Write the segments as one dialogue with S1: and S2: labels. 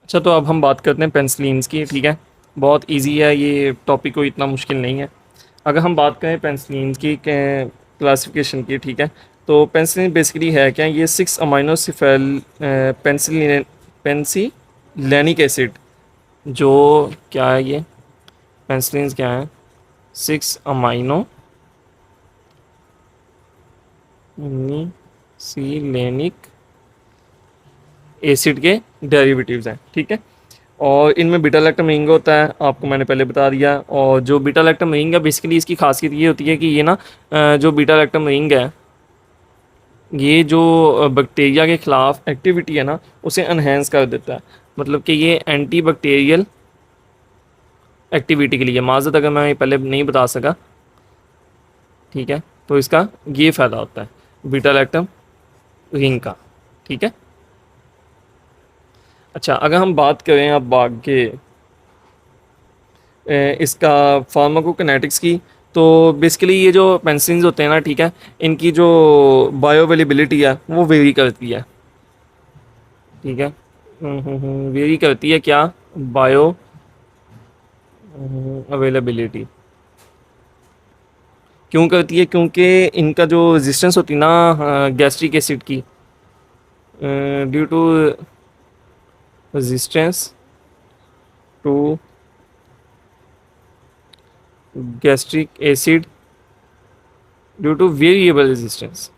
S1: अच्छा, तो अब हम बात करते हैं पेंसिलिन्स की। ठीक है, बहुत इजी है ये टॉपिक, कोई इतना मुश्किल नहीं है। अगर हम बात करें पेंसिलिन्स की क्लासिफिकेशन की, ठीक है, तो पेंसिलिन बेसिकली है क्या, ये 6 अमाइनोसिफेल पेंसिलिन पेंसिलेनिक एसिड, जो क्या है ये पेंसिलिन्स क्या है, 6 अमाइनो सिलेनिक एसिड के डेरिवेटिव्स हैं। ठीक है, और इनमें बीटा लैक्टम रिंग होता है, आपको मैंने पहले बता दिया। और जो बीटा लैक्टम रिंग है बेसिकली इसकी खासियत ये होती है कि ये ना जो बीटा लैक्टम रिंग है, ये जो बैक्टीरिया के ख़िलाफ़ एक्टिविटी है ना, उसे अनहेंस कर देता है। मतलब कि ये एंटी बैक्टीरियल एक्टिविटी के लिए, माज़रत अगर मैं पहले नहीं बता सका, ठीक है, तो इसका ये फ़ायदा होता है बीटा लैक्टम रिंग का। ठीक है, अच्छा, अगर हम बात करें अब आगे इसका फार्माकोकिनेटिक्स की, तो बेसिकली ये जो पेंसिल्स होते हैं ना, ठीक है, इनकी जो बायो अवेलेबिलिटी है वो वेरी करती है। ठीक है, वेरी करती है क्या, बायो अवेलेबिलिटी क्यों करती है, क्योंकि इनका जो रेजिस्टेंस होती है ना गैस्ट्रिक एसिड की, due to resistance to gastric acid due to variable resistance,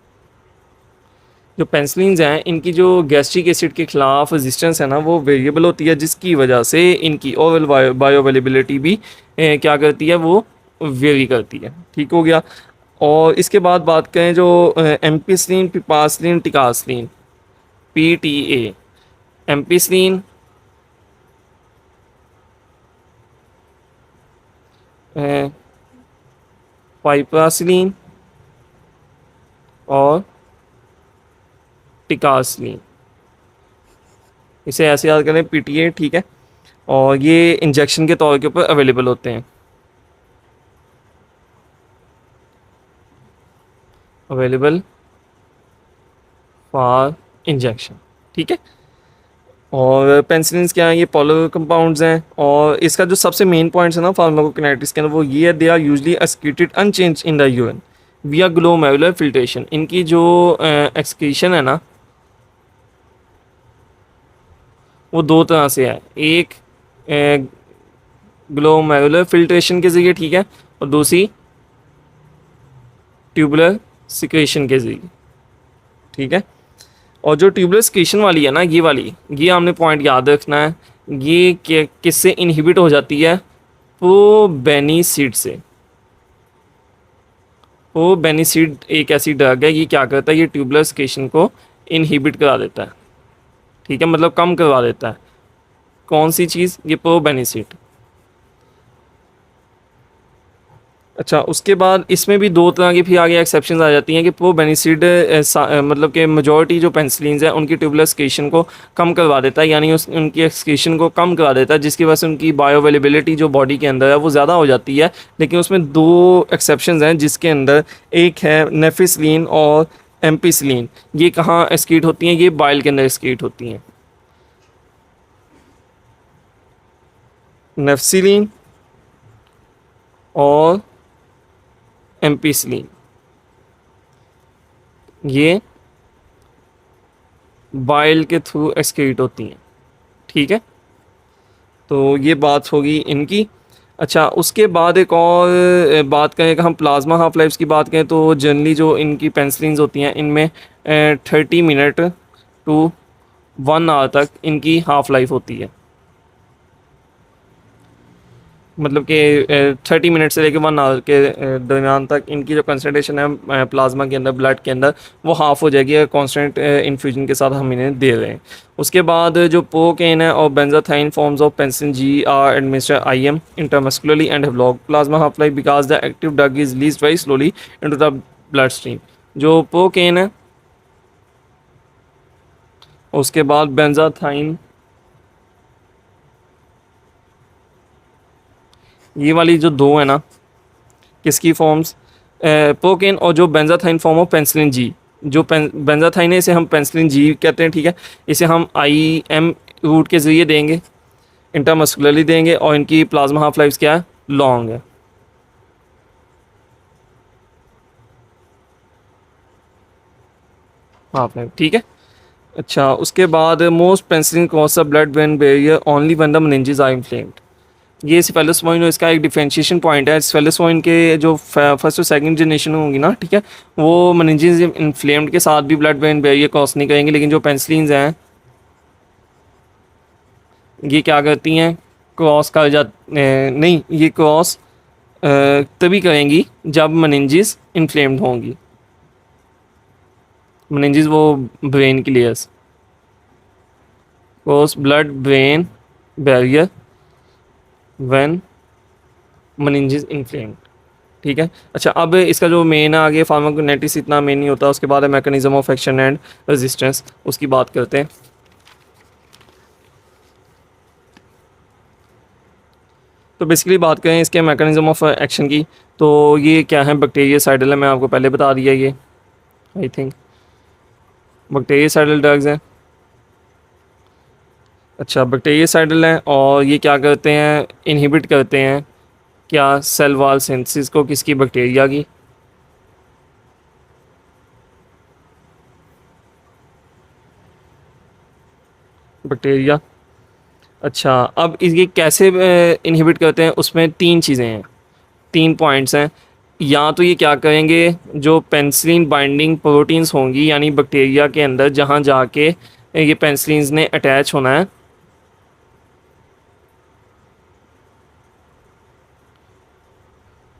S1: जो पेंसिलिन्स हैं इनकी जो गैस्ट्रिक एसिड के ख़िलाफ़ रेजिस्टेंस है ना वो वेरिएबल होती है, जिसकी वजह से इनकी ओवरऑल बायो अवेलेबिलिटी भी क्या करती है, वो वेरी करती है। ठीक हो गया। और इसके बाद बात करें जो एम्पिसिलिन, पिपासिलिन, टिकासिलिन, PTA, एम्पिसिलिन, पाइपासिलिन और टिकासिलिन, इसे ऐसे याद करें PTA। ठीक है, और ये इंजेक्शन के तौर के ऊपर अवेलेबल होते हैं, अवेलेबल फॉर इंजेक्शन। ठीक है, और पेंसिलिन्स क्या हैं, ये पॉलर कंपाउंड्स हैं। और इसका जो सबसे मेन पॉइंट्स है ना फार्माकोकिनेटिक्स के अंदर, वो ये है, they are usually excreted unchanged in the urine via glomerular filtration. इनकी जो एक्सक्रीशन है ना वो दो तरह से है, एक ग्लोमेरुलर फिल्ट्रेशन के ज़रिए, ठीक है, और दूसरी ट्यूबुलर सिक्रेशन के ज़रिए। ठीक है, और जो ट्यूबुलर सिक्रेशन वाली है ना, ये वाली, ये हमने पॉइंट याद रखना है, ये किससे इनहिबिट हो जाती है, प्रोबेनिसिड से। प्रोबेनिसिड एक ऐसी ड्रग है, ये क्या करता है, ये ट्यूबुलर सिक्रेशन को इनहिबिट करा देता है। ठीक है, मतलब कम करवा देता है। कौन सी चीज़, ये प्रोबेनिसिड। अच्छा, उसके बाद इसमें भी दो तरह की फिर आगे एक्सेप्शंस आ जाती हैं कि प्रोबेनिसिड मतलब कि मेजॉरिटी जो पेंसिलिन्स हैं उनकी ट्यूबुलर एक्सक्रीशन को कम करवा देता है, यानी उनकी एक्सक्रीशन को कम करवा देता है, जिसकी वजह से उनकी बायो अवेलेबिलिटी जो बॉडी के अंदर है वो ज़्यादा हो जाती है। लेकिन उसमें दो एक्सेप्शंस हैं, जिसके अंदर एक है नेफिसिलिन और एम्पिसिलिन। ये कहाँ एक्सक्रीट होती हैं, ये बाइल के अंदर एक्सक्रीट होती हैं। नेफिसिलिन और एम्पिसिलिन ये बाइल के थ्रू एक्सक्रीट होती हैं। ठीक है, तो ये बात होगी इनकी। अच्छा, उसके बाद एक और बात करें कि हम प्लाज्मा हाफ लाइफ्स की बात करें, तो जनरली जो इनकी पेंसिलिन्स होती हैं इनमें 30 मिनट टू 1 आवर तक इनकी हाफ लाइफ होती है। मतलब कि 30 मिनट से लेकर 1 आवर के दरमियान तक इनकी जो कंसनट्रेशन है प्लाज्मा के अंदर, ब्लड के अंदर, वो हाफ़ हो जाएगी कॉन्स्टेंट इन्फ्यूजन के साथ हम इन्हें दे रहे हैं। उसके बाद जो प्रोकेन है और benzathine forms of penicillin G are administer IM intramuscularly and have long plasma half life because the active drug is released very slowly into the blood stream. जो प्रोकेन है, उसके बाद बेंजाथाइन, ये वाली जो दो है ना, किसकी फॉर्म्स, प्रोकेन और जो बेंजाथाइन फॉर्म ऑफ पेंसिलिन जी। जो बेंजाथाइन है इसे हम पेंसिलिन जी कहते हैं। ठीक है, इसे हम IM रूट के ज़रिए देंगे, इंट्रामस्कुलरली देंगे, और इनकी प्लाज्मा हाफ लाइफ क्या है, लॉन्ग है। हाफ लाइफ, ठीक है। अच्छा, उसके बाद most penicillin cross the blood brain barrier only when the meninges are inflamed. ये सेफेलोस्पाइन, इसका एक डिफरेंशिएशन पॉइंट है। सेफेलोस्पाइन के जो फर्स्ट और सेकंड जनरेशन होंगी ना, ठीक है, वो मेनिंजेस इन्फ्लेम्ड के साथ भी ब्लड ब्रेन बैरियर क्रॉस नहीं करेंगे, लेकिन जो पेंसिलिन्स हैं ये क्या करती हैं, क्रॉस कर जा नहीं, ये क्रॉस तभी करेंगी जब मेनिंजेस इन्फ्लेम्ड होंगी। मेनिंजेस वो ब्रेन की layers, cross blood brain barrier when meninges inflamed, ठीक है। अच्छा, अब इसका जो मेन है आगे, फार्माकोकाइनेटिक्स इतना मेन नहीं होता, उसके बाद है mechanism of action and resistance, उसकी बात करते हैं। तो बेसिकली बात करें इसके मैकेनिज्म ऑफ एक्शन की, तो ये क्या है, बैक्टीरियासाइडल है, मैं आपको पहले बता दिया ये, आई थिंक बैक्टीरियासाइडल ड्रग्स हैं। अच्छा, बैक्टीरियासाइडल हैं, और ये क्या करते हैं, इनहिबिट करते हैं क्या, सेल वॉल सिंथेसिस को, किसकी, बैक्टीरिया की। बैक्टीरिया। अच्छा, अब ये कैसे इनहिबिट करते हैं, उसमें तीन चीज़ें हैं, तीन पॉइंट्स हैं। या तो ये क्या करेंगे, जो पेंसिलिन बाइंडिंग प्रोटीन्स होंगी, यानी बैक्टीरिया के अंदर जहाँ जाके ये पेंसिलिन्स ने अटैच होना है,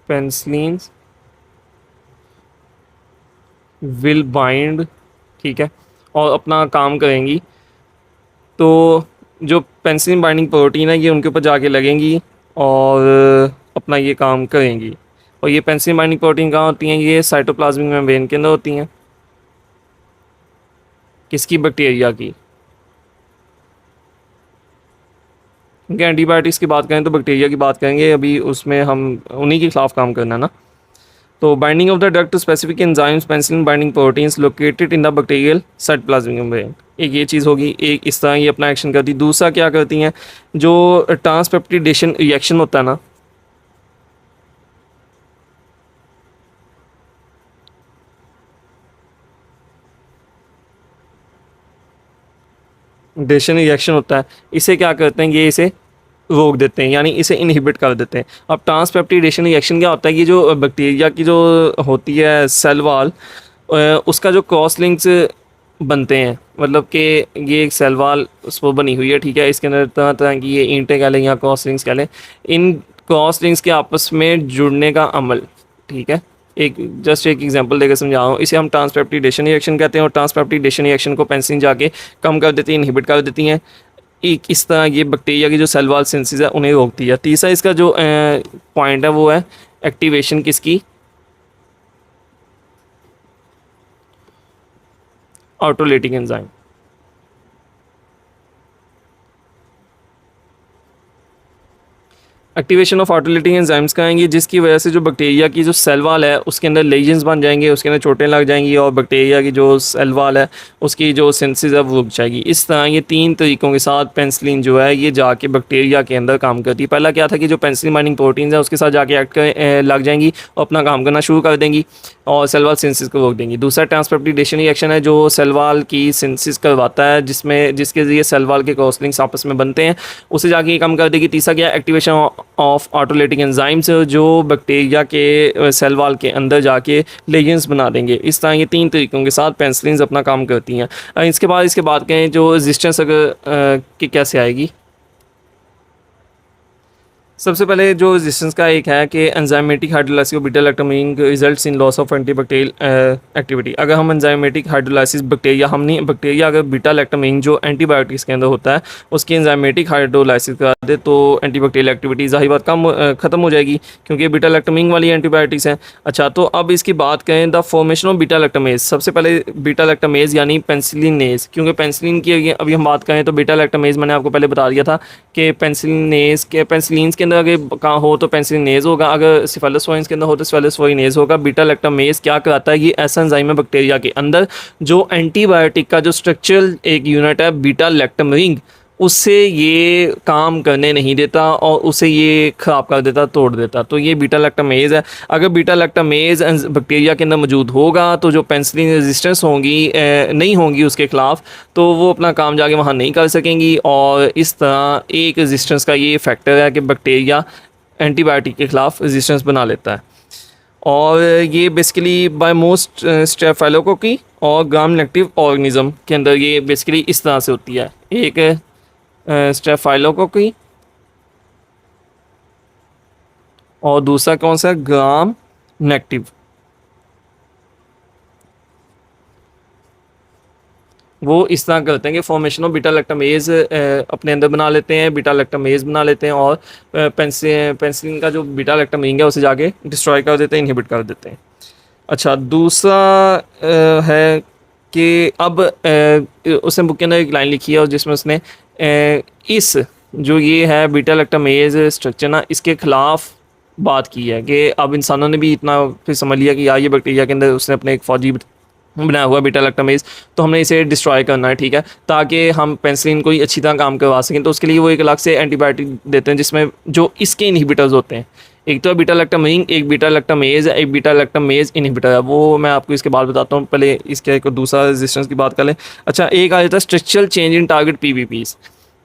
S1: पेंसिलिन्स विल बाइंड, ठीक है, और अपना काम करेंगी। तो जो पेंसिलिन बाइंडिंग प्रोटीन है ये उनके ऊपर जाके लगेंगी और अपना ये काम करेंगी। और ये पेंसिलिन बाइंडिंग प्रोटीन कहाँ होती हैं, ये साइटोप्लाज्मिक मेम्ब्रेन के अंदर होती हैं, किसकी, बैक्टीरिया की। क्योंकि एंटीबायोटिक्स की बात करें तो बैक्टीरिया की बात करेंगे, अभी उसमें हम उन्हीं के खिलाफ काम करना है ना। तो binding of the drug to specific enzymes penicillin binding proteins located in the bacterial cytoplasmic membrane, एक ये चीज़ होगी, एक इस तरह ये अपना एक्शन करती। दूसरा क्या करती हैं, जो ट्रांसपेप्टिडेशन रिएक्शन होता है ना, डेशन रिएक्शन होता है, इसे क्या करते हैं, ये इसे रोक देते हैं, यानी इसे इनहिबिट कर देते हैं। अब ट्रांसपेप्टिडेशन रिएक्शन क्या होता है, ये जो बैक्टीरिया की जो होती है सेल वॉल, उसका जो क्रॉस लिंक्स बनते हैं, मतलब कि ये एक सेल वॉल उस पर बनी हुई है, ठीक है, इसके अंदर तरह तरह की ये ईंटें कह लें या क्रॉस लिंक्स कह लें, इन क्रॉस लिंक्स के आपस में जुड़ने का अमल, ठीक है। एक जस्ट एक एग्जांपल देकर समझा रहा हूँ, इसे हम ट्रांसपेप्टिडेशन रिएक्शन कहते हैं, और ट्रांसपेप्टिडेशन रिएक्शन को पेंसिलिन जाके कम कर देती है, इनहिबिट कर देती हैं। एक इस तरह ये बैक्टीरिया की जो सेल वॉल सिंथेसिस है उन्हें रोकती है। तीसरा इसका जो पॉइंट है वो है एक्टिवेशन किसकी, ऑटोलेटिक एंजाइम। एक्टिवेशन ऑफ ऑटोलेटिक एंजाइम्स कहेंगे, जिसकी वजह से जो बैक्टीरिया की जो सेल वॉल है उसके अंदर लेजन्स बन जाएंगे, उसके अंदर चोटें लग जाएंगी, और बैक्टीरिया की जो सेल वॉल है उसकी जो सिंथेसिस है वो रुक जाएगी। इस तरह ये तीन तरीक़ों के साथ पेंसिलिन जो है ये जाके बैक्टीरिया के अंदर काम करती है। पहला क्या था कि जो पेंसिलिन बाइंडिंग प्रोटीन्स है उसके साथ जाके लग जाएंगी और अपना काम करना शुरू कर देंगी और सेल वॉल सिंथेसिस को रोक देंगी। दूसरा ट्रांसपेप्टिडेशन रिएक्शन है, जो सेल वॉल की सिंथेसिस करवाता है, जिसके जरिए सेल वॉल के क्रॉस लिंक्स आपस में बनते हैं, उसे जाके ये काम कर देगी। तीसरा क्या, एक्टिवेशन ऑफ ऑटोलेटिक एंजाइम्स, जो बैक्टीरिया के सेल वॉल के अंदर जाके लेजेंस बना देंगे। इस तरह ये तीन तरीक़ों के साथ पेंसिलिन अपना काम करती हैं। इसके बाद कहें जो रेजिस्टेंस अगर कि कैसे आएगी, सबसे पहले जो रेजिस्टेंस का एक है कि एंजाइमेटिक हाइड्रोलाइसिस और beta lactam results in loss of antibacterial activity. अगर हम एंजाइमेटिक हाइड्रोलाइसिस बैक्टीरिया अगर बीटा लैक्टोमेइन जो एंटीबायोटिक्स के अंदर होता है उसकी एंजाइमेटिक हाइड्रोलाइसिस करा दे तो एंटीबैक्टीरियल एक्टिविटी ज़ाहिर बात कम ख़त्म हो जाएगी, क्योंकि बीटा लैक्टोमेइन वाली एंटीबायोटिक्स हैं। अच्छा, तो अब इसकी बात करें द फॉर्मेशन ऑफ बीटा लैक्टोमेज। सबसे पहले बीटा लैक्टोमेज यानी पेंसिलिनेज, क्योंकि पेंसिलिन की अभी हम बात करें तो बीटा लैक्टोमेज मैंने आपको पहले बता दिया था कि पेंसिलिनेज के पेंसिलिन्स के अंदर अगर कहाँ हो तो पेंसिलिनेज होगा, अगर सेफेलोस्पोइन्स के अंदर हो तो सेफेलोस्पोइनेज होगा। बीटा लैक्टोमेज क्या कराता है, ये ऐसा एंजाइम है बैक्टीरिया के अंदर जो एंटीबायोटिक का जो स्ट्रक्चरल एक यूनिट है बीटा लैक्टम रिंग उससे ये काम करने नहीं देता और उसे ये ख़राब कर देता, तोड़ देता। तो ये बीटा लैक्टामेज़ है। अगर बीटा लैक्टामेज़ बैक्टीरिया के अंदर मौजूद होगा तो जो पेनिसिलिन रेजिस्टेंस होंगी नहीं होंगी उसके ख़िलाफ़, तो वो अपना काम जाके वहाँ नहीं कर सकेंगी। और इस तरह एक रेजिस्टेंस का ये फैक्टर है कि बैक्टीरिया एंटीबायोटिक के ख़िलाफ़ रेजिस्टेंस बना लेता है। और ये बेसिकली बाय मोस्ट स्टेफाइलोकोकी और ग्राम नेगेटिव ऑर्गेनिज्म के अंदर ये बेसिकली इस तरह से होती है। एक स्टेफाइलोकोकी और दूसरा कौन सा, ग्राम नेगेटिव। वो इस तरह करते हैं कि फॉर्मेशन ऑफ बीटा लैक्टामेज अपने अंदर बना लेते हैं, बीटा लैक्टामेज बना लेते हैं और पेंसिलिन का जो बीटा लैक्टामीन है उसे जाके डिस्ट्रॉय कर देते हैं, इनहिबिट कर देते हैं। अच्छा, दूसरा है कि अब उसने बुक के अंदर एक लाइन लिखी है और जिसमें उसने इस जो ये है बीटा लैक्टामेज स्ट्रक्चर ना, इसके ख़िलाफ़ बात की है कि अब इंसानों ने भी इतना फिर समझ लिया कि यार ये बैक्टीरिया के अंदर उसने अपने एक फौजी बनाया हुआ बीटा लैक्टामेज, तो हमने इसे डिस्ट्रॉय करना है, ठीक है, ताकि हम पेंसिलिन को ही अच्छी तरह काम करवा सकें। तो उसके लिए वो एक अलग से एंटीबायोटिक देते हैं जिसमें जो इसके इनहिबिटर्स होते हैं। एक तो है बीटा लैक्टामीन, एक बीटा लैक्टामेज है, एक बीटा लैक्टामेज इनहिबिटर है। वो मैं आपको इसके बाद बताता हूँ, पहले इसके एक दूसरा रेजिस्टेंस की बात कर लें। अच्छा, एक आ जाता है स्ट्रक्चरल चेंज इन टारगेट पीवीपीज,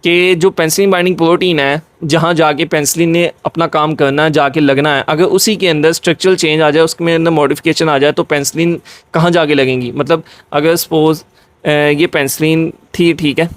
S1: कि जो पेंसिलिन बाइंडिंग प्रोटीन है जहाँ जाके पेंसिलिन ने अपना काम करना है, जाके लगना है, अगर उसी के अंदर स्ट्रक्चरल चेंज आ जाए, उसके अंदर मॉडिफिकेशन आ जाए, तो पेंसिलिन कहाँ जाके लगेंगी। मतलब अगर सपोज़ ये पेंसिलिन थी, ठीक है,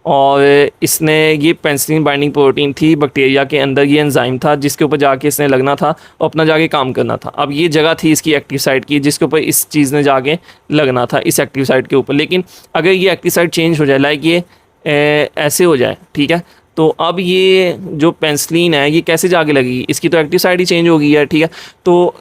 S1: और इसने ये पेंसिलिन बाइंडिंग प्रोटीन थी, बैक्टीरिया के अंदर ये एंजाइम था जिसके ऊपर जाके इसने लगना था और अपना जाके काम करना था। अब ये जगह थी इसकी एक्टिव साइट की जिसके ऊपर इस चीज़ ने जाके लगना था, इस एक्टिव साइट के ऊपर। लेकिन अगर ये एक्टिव साइट चेंज हो जाए, लाइक ये ऐसे हो जाए, ठीक है, तो अब ये जो पेंसिलिन है ये कैसे जाके लगेगी, इसकी तो एक्टिव साइड ही चेंज हो गई है, ठीक है, तो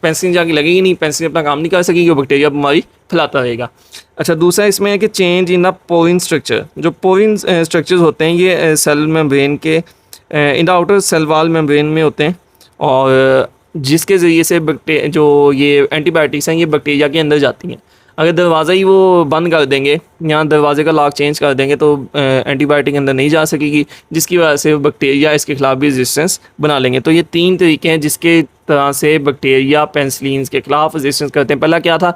S1: पेंसिलिन जाके लगेगी नहीं, पेंसिलिन अपना काम नहीं कर सकेगी, वो बैक्टीरिया बीमारी फैलाता रहेगा। अच्छा, दूसरा इसमें है कि change in the porin structure. जो पोरिन स्ट्रक्चर्स होते हैं ये सेल मेम्ब्रेन के in the outer cell wall membrane में होते हैं, और जिसके ज़रिए से जो ये एंटीबायोटिक्स हैं ये बैक्टीरिया के अंदर जाती हैं। अगर दरवाज़ा ही वो बंद कर देंगे या दरवाजे का लॉक चेंज कर देंगे तो एंटीबायोटिक अंदर नहीं जा सकेगी, जिसकी वजह से बैक्टीरिया इसके ख़िलाफ़ भी रेजिस्टेंस बना लेंगे। तो ये 3 तरीके हैं जिसके तरह से बैक्टीरिया पेंसिलिन के ख़िलाफ़ रेजिस्टेंस करते हैं। पहला क्या था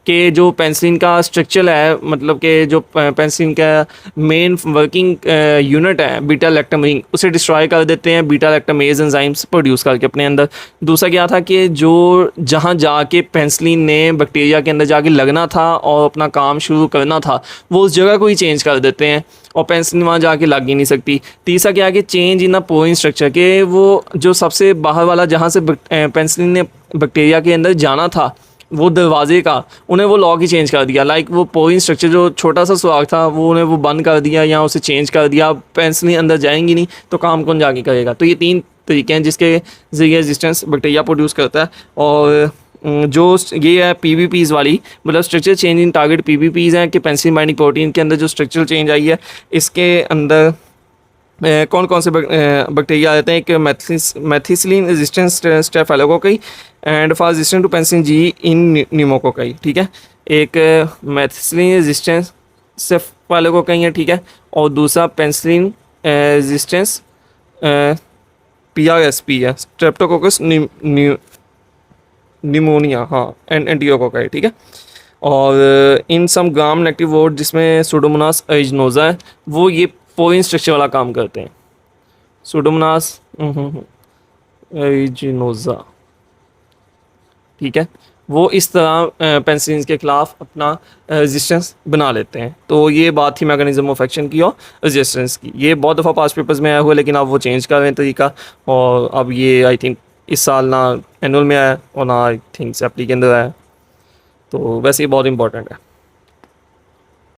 S1: कि जो पेंसिलिन का स्ट्रक्चर है, मतलब कि जो पेंसिलिन का मेन वर्किंग यूनिट है बीटा लैक्टामीन, उसे डिस्ट्रॉय कर देते हैं बीटा लैक्टामेज एंजाइम्स प्रोड्यूस करके अपने अंदर। दूसरा क्या था कि जो जहाँ जाके पेंसिलिन ने बैक्टीरिया के अंदर जाके लगना था और अपना काम शुरू करना था, वो उस जगह को ही चेंज कर देते हैं और पेंसिलिन वहाँ जाके लग ही नहीं सकती। तीसरा क्या है कि change in the porin structure, के वो जो सबसे बाहर वाला जहाँ से पेंसिलिन ने बैक्टीरिया के अंदर जाना था, वो दरवाजे का, उन्हें वो लॉक ही चेंज कर दिया। लाइक वो पोरिन स्ट्रक्चर जो छोटा सा सुराख था वो उन्हें वो बंद कर दिया या उसे चेंज कर दिया। पेंसिलिन अंदर जाएंगी नहीं तो काम कौन जाके करेगा। तो ये 3 तरीके हैं जिसके ज़रिए रेजिस्टेंस बैक्टीरिया प्रोड्यूस करता है। और जो ये है पीवीपीज़ वाली, मतलब स्ट्रक्चर चेंज इन टारगेट पीवीपीज़ हैं कि पेंसिलिन बाइंडिंग प्रोटीन के अंदर जो स्ट्रक्चरल चेंज आई है, इसके अंदर कौन कौन से बैक्टीरिया आते हैं। एक methicillin resistance staphylococci and for resistant to penicillin G in pneumococci, ठीक है। एक मैथिसिलिन रेजिस्टेंस स्टेफाइलोकोकाई है, ठीक है, और दूसरा पेंसिलिन रेजिस्टेंस PRSP है, स्ट्रेप्टोकोकस निमोनिया, हाँ, एंड एंटीओकोकाई, ठीक है। और इन सम ग्राम नेगेटिव वोड जिसमें सुडोमोनास एरिजिनोसा है, वो ये पोरिन स्ट्रक्चर वाला काम करते हैं। सुडोमोनास एरिजिनोसा, ठीक है, वो इस तरह पेंसिलिन के ख़िलाफ़ अपना रेजिस्टेंस बना लेते हैं। तो ये बात थी मैकेनिज्म ऑफ एक्शन की और रेजिस्टेंस की। ये बहुत दफ़ा पास्ट पेपर्स में आया हुआ है, लेकिन अब वो चेंज कर रहे हैं तरीका, और अब ये आई थिंक इस साल ना एनुअल में आया और ना आई थिंक सेप्ली के अंदर आया। तो वैसे ये बहुत इंपॉर्टेंट है।